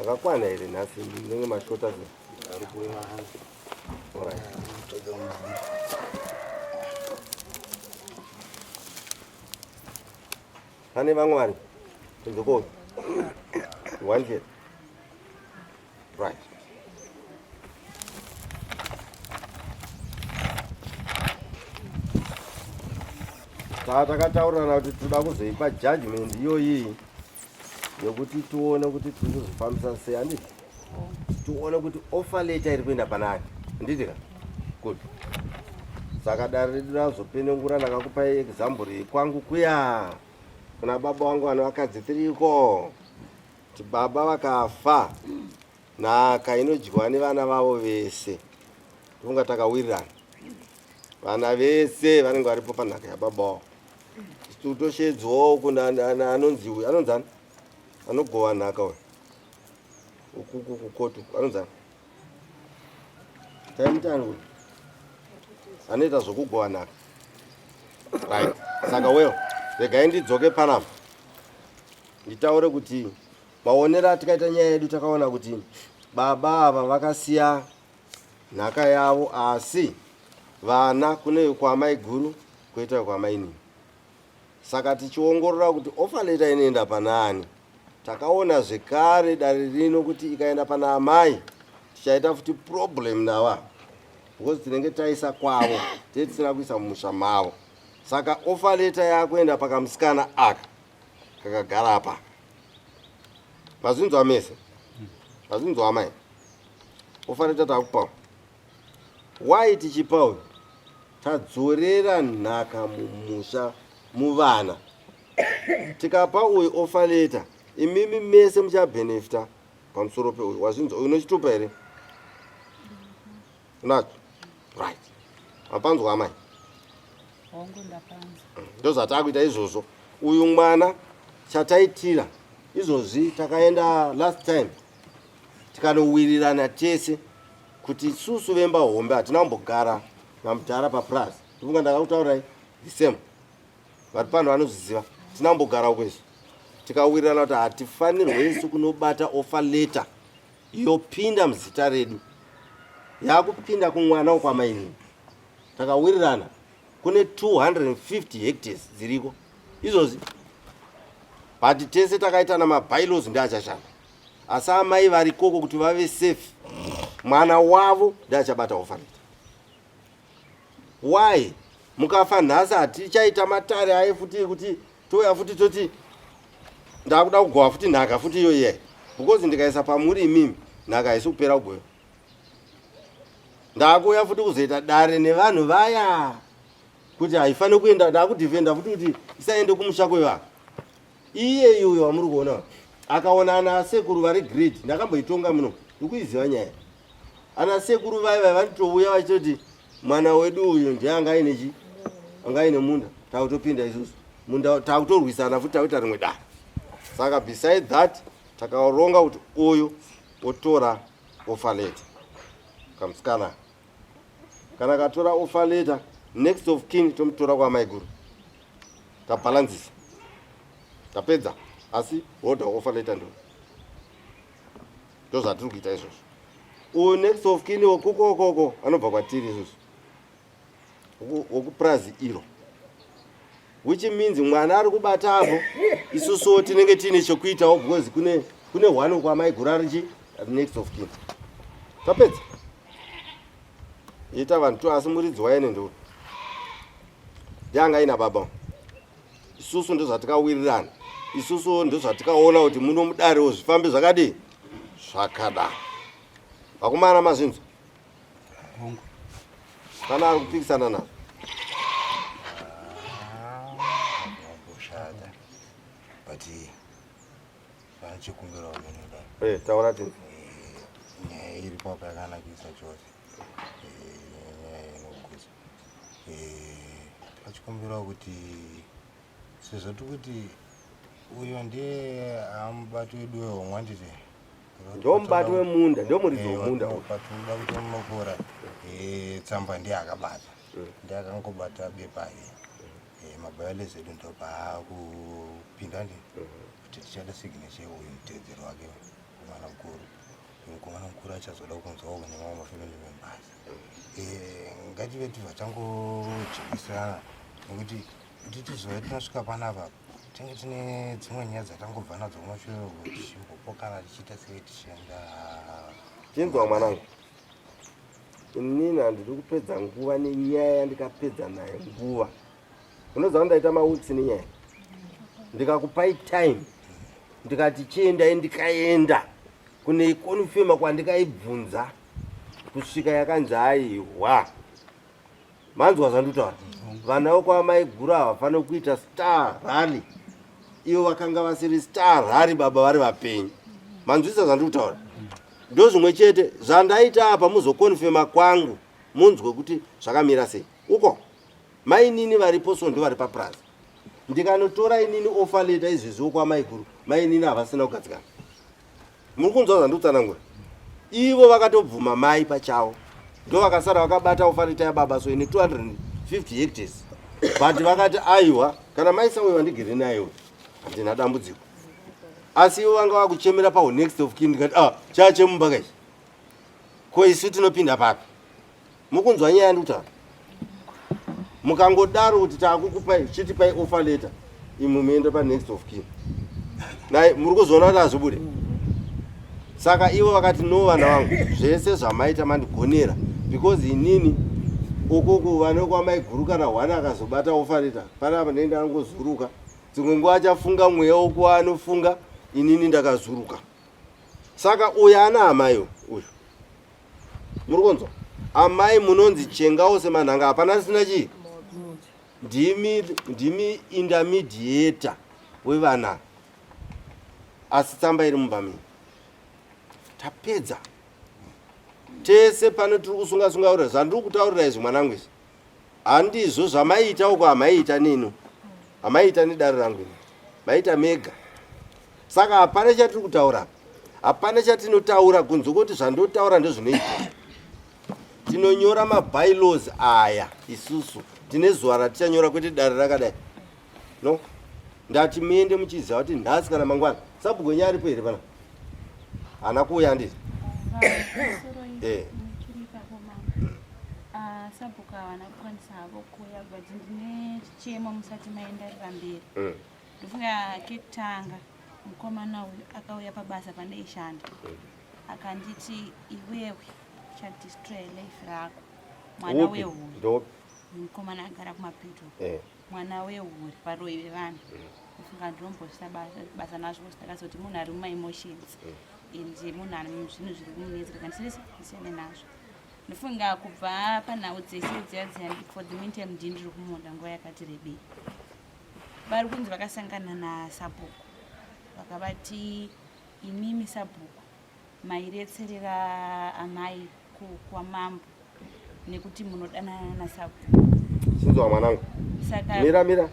Makakwana here nhasi ndinenge mashota pane vamwe vari kunzokoni 1 right. Takataurana kuti toda kuzoipa judgment iyoyi yokuti tuone kuti tiri kuzofambisa sei, handiti tuone kuti offer letter iri kuenda panani, handitika good. Saka dare redu razopenengura ndakakupai example kwangu kuya kuna baba wangu vane vakadzi 3 ko kuti baba vakafa nhaka inodyiwa nevana vavo vese, tonga takawirirana vana vese vanenge varipo panhaka yababa wavo. Tutoshedzwawo kuna anonzi uyu anonzana anogova nhaka uyu ukuku kukotu anonzana taimutani uyu anoita zvokugova nhaka right. Saka well regai ndidzoke panapa nditaure kuti maonero atikaita nyaya yedu takaona kuti baba ava vakasiya nhaka yavo, asi vana kune kwamai guru kwoita kwamai nini. Saka tichiongorora kuti offer letter inoenda panani, takaona zvekare dare rino kuti ikaenda pana amai tichaita futi problem nava because tinenge taisa kwavo tisina kuisa mumusha mavo. Saka offer letter yakuenda pakamusikana aka kakagara apa. Mazvinzwa mese, mazvinzwa amai, offer letter takupa why tichipa uyu tadzorera nhaka mumusha muvana. Tikapa uyu offer letter imimi mese muchabenefita pamusoro peuyu. Wazvinzwa uyu unochitupa here unacho right. Mapanzwa amai ndozvatakuita izvozvo. Uyu mwana chataitira izvozvi takaenda last time tikanowirirana tese kuti susu vemba hombe hatina kumbogara namutara paplaza. Ndifunga ndakakutaurirai the same, vari pano vanozviziva tina kumbogara kwezvo. Tikawirirana kuti hatifanirwe isu kunobata offer letter yopinda muzita redu, yakupinda kumwana wokwamaini. Takawirirana kune 250 hectares dziriko izvozvi, but tese takaita namabylaws ndiachashanda, asi amai vari koko kuti vave safe mwana wavo ndiachabata offer letter. Why mukafa nhasi hatichaita matare aye futi kuti toya futi toti ndakuda kugova futi nhaka futi iyo iye, because ndikaisa pamuri imimi nhaka haisi kupera kugoyo. Ndakuya futi kuzoita dare nevanhu vaya kuti haifani kuenda, ndakudhivenda futi kuti isaende kumusha kwevana. Iye iyoyo wamuri kuona akaona ana sekuru vari great, ndakamboitonga muno ndikuiziva nyaya. Ana sekuru vaya vanotouya vachitoti mwana wedu uyu ndiye anga aine chi, anga aine munda, takutopinda isusu munda takutorwisana futi takuita rimwe dare. Saka beside that takaronga kuti uyu otora offer letter kamusikana. Kana katora offer letter, next of kin tomutora kwamai guru, tabalanzisa tapedza, asi order offer letter ndozvatiri kuita izvozvo. Uyu next of kin wokukokoko anobva kwatiri isusu wokuprazi iro, which means mwana ari kubata apo isusuwo tinenge tiine chokuitawo because kune one wokwamai guru arichi next of kin. Tapedza ita vanhu tu, asi muridzi waine nduri ndianga ina baba. Isusu ndozvatikawirirana, isusu ndozvatikaona kuti muno mudarewo zvifambe zvakadii zvakada. Vakomana mazvinzwa kana ari kupikisana nazvo but vachikumbira unonoda taura tini nyaya iri papa yakanakisa chose, nyaya inokuza. Takachikumbira kuti sezvo tikuti uyo ndiye amubati wedu wehomwe, nditi ndo mubati wemunda, ndo muridzi wemunda. Patinoda kuti munokora tsamba ndiye akabata, ndiye akangobata bepa mabayales edu ndopakupinda ndi kuti tichada signature uyu mutedzero wake mukomana mukuru. Mukomana mukuru achazoda kunzwawo kune mamwe mafamily members. Ngative tibva tangodyikisana nekuti kuti tizouya tinosvika panapa tinge tine dzimwe nyaya dzatangobva nadzo kumashure kuti chimbopokana tichiita sei tichienda. Chinzwa mwanangu, inini handidi kupedza nguva nenyaya yandikapedza nayo nguva. Unoziva ndaita maweeks nenyaya, ndikakupai time ndikati chiendai ndikaenda kune konfirma kwandikaibvunza kusvika yakanzi aiwa. Manzwa zvanditaura? Vana vokwamai guru havafanira kuita star rally. Ivo vakanga vasiri star rally baba vari vapenyu. Manzwisa zvandikutaura? Ndo zvimwe chete zvandaita apa muzokonfirma kwangu munzwe kuti zvakamira sei. Uko mainini varipo sondo vari paplaza. Ndikanotora inini offer letter izvezvi wokwamai guru, mainini havasina kugadzikana. Muri kunzwa zvandikutsanangura? Ivo vakatobvuma mai pachavo. Ndo vakasara vakabata offer letter yababa so ine 250 hectares. But vakati aiwa kana maisauyiwa ndigere nayo handina dambudziko. Asi ivo vanga vakuchemera paho next of kin ndikati chachemumba kaichi. Ko isu tinopinda papi? Mukunzwa nyaya yandikutaura? Mukangodaro kuti takukupai chitipai offer letter imwe muende pa next of kin. Nai muri kuzoona kuti hazvibude. Saka ivo vakati no vana vangu zvese zvamaita mandigonera because inini ukoko vanokwamai guru kana wana akazobata offer letter panapa ndenda angozuruka. Dzimwe nguva achafunga mweya wokuva anofunga inini ndakazuruka. Saka uyu ana amayo uyu. Muri kunzwa? Amai munonzi chengawo semanhanga hapana sina chii. Ndimi intermediator wevana. Asi tsamba iri mubami. Tapedza. Tese pano tiri kusunga ura zvandiri kutaurira izvi mwanangu izvi. Handizvo zvamaita uko hamaita nini. Hamaita nedare rangu ini. Maita mega. Saka hapana chatiri kutaura. Hapana chatinotaura kunze kuti zvandotaura ndozvinoita. Tinonyora mabylaws aya isusu. Tine zuva ratichanyora kuti dare rakadai. No? Ndati muende muchiziva kuti nhasi kana mangwana. Sabhuku nyari aripo here pana? Hana kuuya ndizvi. Sabhuku havana kukwanisa havo kuuya but ndine chichemo musati maendarira mberi. Ndofunga kekutanga mukomana uyu akauya pabasa pandaishanda. Akanditi iwewe uchadestroya life rako. Mwana wehuri. Mukomana agara kumapeto. Mwana wehuri paroi vevanhu. Ndofunga ndirombosta basa nazvo ndakazoti munhu ari mumaemotions. Ende munhu ari zvinhu zviri kumunetsera kandi ndisiyane nazvo. Ndofunga kubva panhau dzese dziya for the meantime ndiri kumonda nguva yakati rebei. Vari kunzi vakasangana naSabhuku. Vakavati imimi Sabhuku mairetserera amai kwamambo nekuti munodanana naSabhuku. Chinzwa mwanangu. Saka Mira.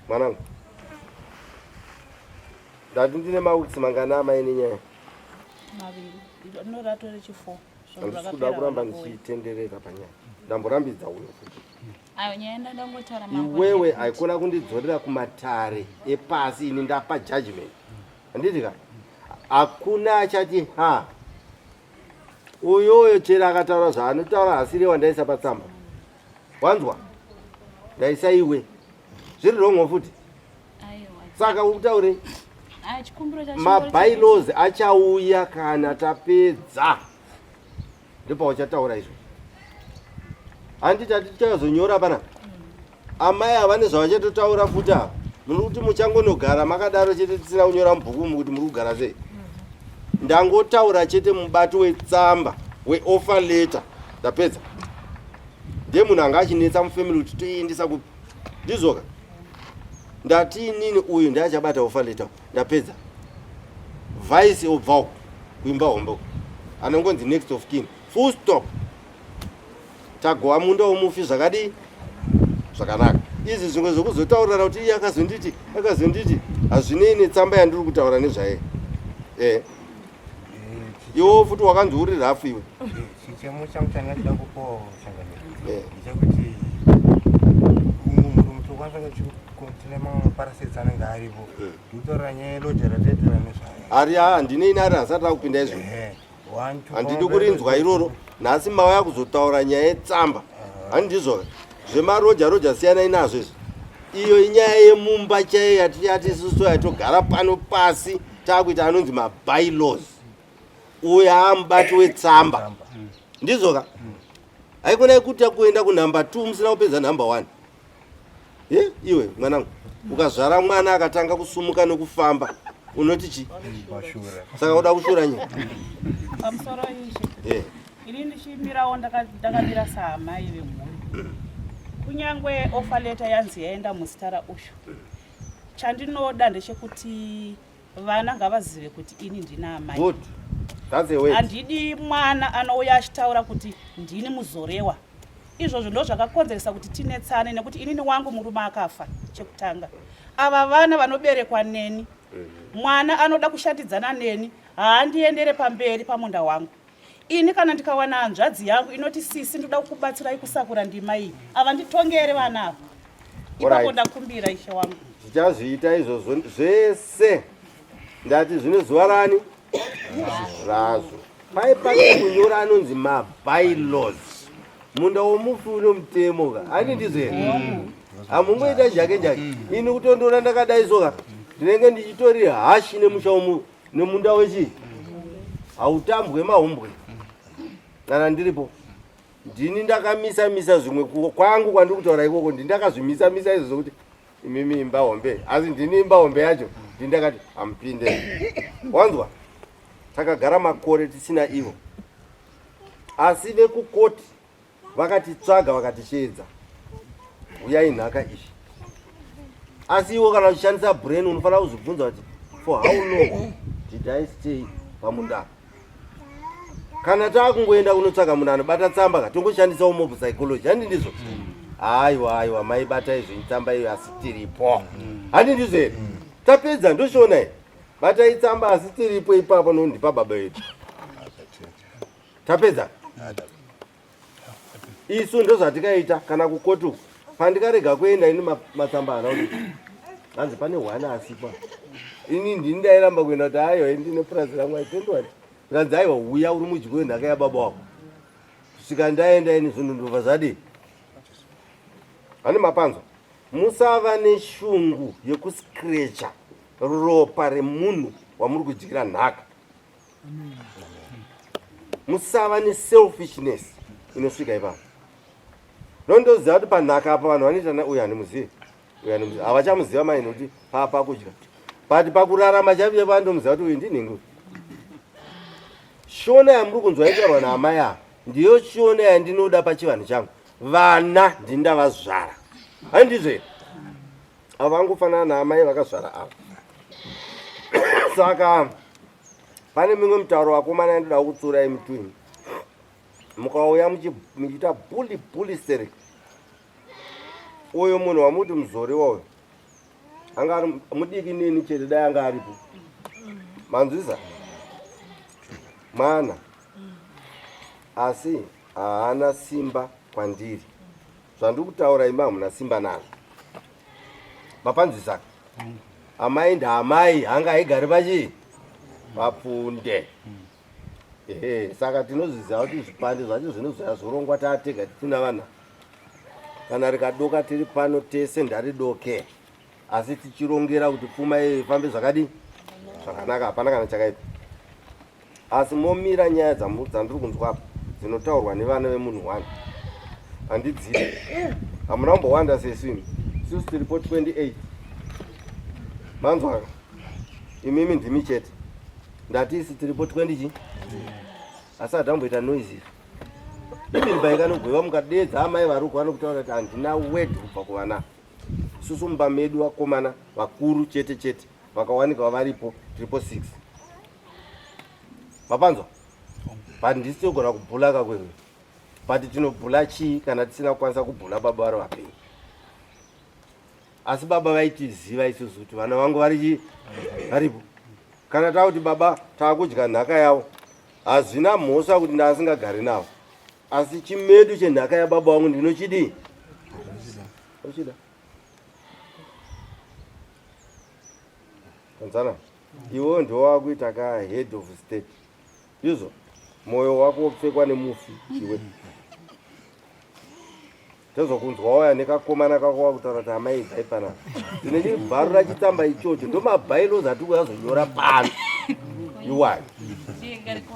Mwanangu. Ndati ndine maweeks mangana amai nenyaya. maviri. Ndinoratore chifo. Handisi kuda kuramba ndichitenderera panyaya. Ndamborambidza uyo futi. Ayo nyaya ndangotaura mangu. Iwewe haikona kundidzorera kumatare epasi ini ndapa judgment. Handiti ka? Hakuna achati ha. Uyoyo chera akataura zvaanotaura hasiri wandaisa patsamba. Wanzwa? Ndaisa iwe. Zviri wrong futi. Aiwa. Saka utaure Chikumbiro chacho. mabylaws achauya kana tapedza. Ndipo uchataura izvo. Handiti tichazonyora pana. Amai havane zvavachatotaura futi apa. Muri kuti muchangonogara makadaro chete tisina kunyora mubhuku kuti muri kugara sei. Ndangotaura chete mubato wetsamba weoffer letter. Ndapedza. Ndiye munhu anga achinetsa mufamily kuti toiendesa kupi. Ndizoka. Ndati inini uyu ndiye achabata offer letter. Ndapedza. Vice obva kuimba hombo. Anongonzi next of kin. Full stop. Tagowa munda womufi zvakadi zvakanaka. Izvi zvimwe zvokuzotaurira kuti iye akazonditi hazvinei netsamba yandiri kutaura nezvaye. Iwo futi wakanzuri rafu iwe. Chichemo changu chandinoda kukupa shanganiro. Ndechekuti umwe muri kwanza tine mamwe maparasitsi anenge aripo ndikutorera nyaya yeroja rateedzera nezvayo ari handine ine ari hasati akupinda izvo handidi kurinzwa iroro nhasi mauya kuzotaura nyaya yetsamba handizvoka zvemaroja siyana inazvo izvo iyo inyaya yemumba chaiyo yatiyati isusu yatogara pano pasi taakuita anonzi mabylaws uyo aamubati wetsamba ndizvoka haikonai kuti kuenda kunhamba 2 musina kupedza nhamba 1 iwe mwanangu ukazvara mwana akatanga kusumuka nekufamba unoti chi saka uda kushura nyika pamusoro izvi ini ndichimirawo ndakamira saamai vemhuri kunyangwe ofa leta yanzi yaenda muzita rausho chandinoda ndechekuti vana ngavazive kuti ini ndina amai handidi mwana anouya achitaura kuti ndini muzorewa izvozvo ndo zvakakonzeresa kuti tinetsane nekuti inini wangu murume akafa chekutanga ava vana vanoberekwa neni mwana anoda kushandidzana neni haandiendere pamberi pamunda wangu ini kana ndikawana hanzvadzi yangu inoti sisi ndoda kukubatsirai kusakura ndima iyi ava nditongere vana ava ipapo ndakumbira ishe wangu tichazviita izvozvo zvese ndati zvine zuva rani razvo paipane kunyora anonzi mabylaws munda womufi une mutemo ka hani ndizvere hamungoita jake ini kutondoona ndakadai soka ndinenge ndichitori hashi nemusha nemunda wechi hautambwe mahumbwe kana ndiripo ndini ndakamisa zvimwe kwangu kwandiri kutaura ikoko ndindakazvimisa izvo zvokuti imimi imba hombe asi ndini imba hombe yacho ndindakati hamupinde wanzwa takagara makore tisina ivo asi vekukoti vakatitsvaga vakatishedza uyai nhaka izvi asi iwo kana uchishandisa brain unofanira kuzvibvunza kuti for how long did I stay pamunda kana taakungoenda kunotsvaga munhu anobata tsamba ka tongoshandisa mob psychology handi ndizvo aiwa maibata izvo itsamba iyo asi tiripo handi ndizvo here tapedza ndoshona bata itsamba asi tiripo ipapo nondipa baba yedu tapedza isu ndozvatikaita kana kukotuku pandikarega kuenda ini matsamba ana kuti hanzi pane hwana asipa ini ndini ndairamba kuenda kuti aiwa ndine purazi rangu aitendwati nganzi aiwa uya uri mudyi wenhaka yababa wako kusvika ndaenda ini zvinhu ndobva zvadi hani mapanzwa musava neshungu yekuskrecha ropa remunhu wamuri kudyira nhaka musava neselfishness inosvika ipapo nondoziva kuti panhaka apa vanhu vanoita uyu handimuzivi havachamuziva maini kuti papa kudya but pakurarama chaviye vandomuziva kuti uyu ndinhingi shona yamuri kunzwa itarwa naamai ava ndiyo shona yandinoda pachivanhu changu vana ndindavazvara handizvo here ava vangofanana naamai vakazvara ava saka pane mimwe mutauro wakomana yandoda kutsurai mutwini mukauya muchiita buli seri uyo munhu wamuti muzore wayo anga ari mudiki nini chete dai anga aripo manzwisa mwana asi haana simba kwandiri zvandiri kutaura imi hamuna simba nazvo mapanzwisaka amai ndaamai hanga haigari pachii papfunde saka tinozviziva kuti zvipande zvacho zvinozoya zorongwa taatega titina vana kana rikadoka tiri pano tese ndaridoke asi tichirongera kuti pfuma iyo ifambe zvakadi zvakanaka hapana kana chakaipa asi momira nyaya dzandiri kunzwapo dzinotaurwa nevana vemunhu 1 handidziri hamuna kumbowanda seswimi isusu tiripo 28 manzwaka imimi ndimi chete ndati isi tiripo 20 chi asi hatamboita noiziri imimba ikanogweva mukadedza amai varuku vanokutaura kuti handina wed kubva kuvana isusu mumba medu vakomana vakuru chete vakawanikwa varipo tiripo 6 mapanzwa but ndisi togona kubhula kakwekwe but tinobhula chii kana tisina kukwanisa kubhula baba vari vapenyu asi baba vaitiziva isusu kuti vana vangu vari varipo kana takuti baba taakudya nhaka yavo hazvina mhosva kuti ndaasingagari navo asi chimedu chenhaka yababa vangu ndinochidi ochida Nzana, iwe ndio wakuita ka head of state. Izvo moyo wako wopfekwa nemufi iwe. Tezokunzwa waya nekakomana kako wakutaura kuti amai ibvai panapa. Ndine chibharura chitsamba ichocho ndo mabhailo ati kuyazonyora pano. Iwai.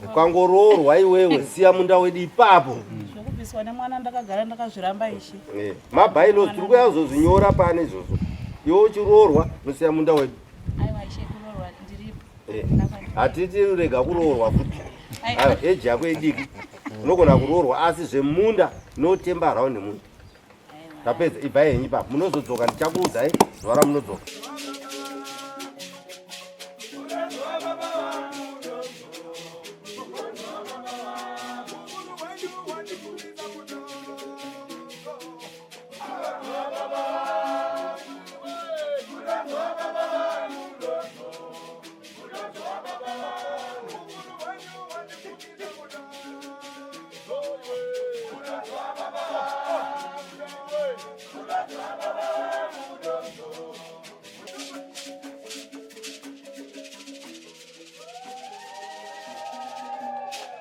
Ukangoroorwa iwewe siya munda wedu ipapo. Zvokubviswa nemwana ndakagara ndakazviramba ishi. Mabhailo tiri kuyazozvinyora pane izvozvo. Iwe uchiroorwa musiya munda wedu. Aiwa ishe kuroorwa ndiripo. Hatiti rega kuroorwa futi. Eji yako idiki. Unogona kuroorwa asi zvemunda notemba raundi munda. Tapedza ibva henyu ipapo munozodzoka ndichakuudza zuva ramunodzoka.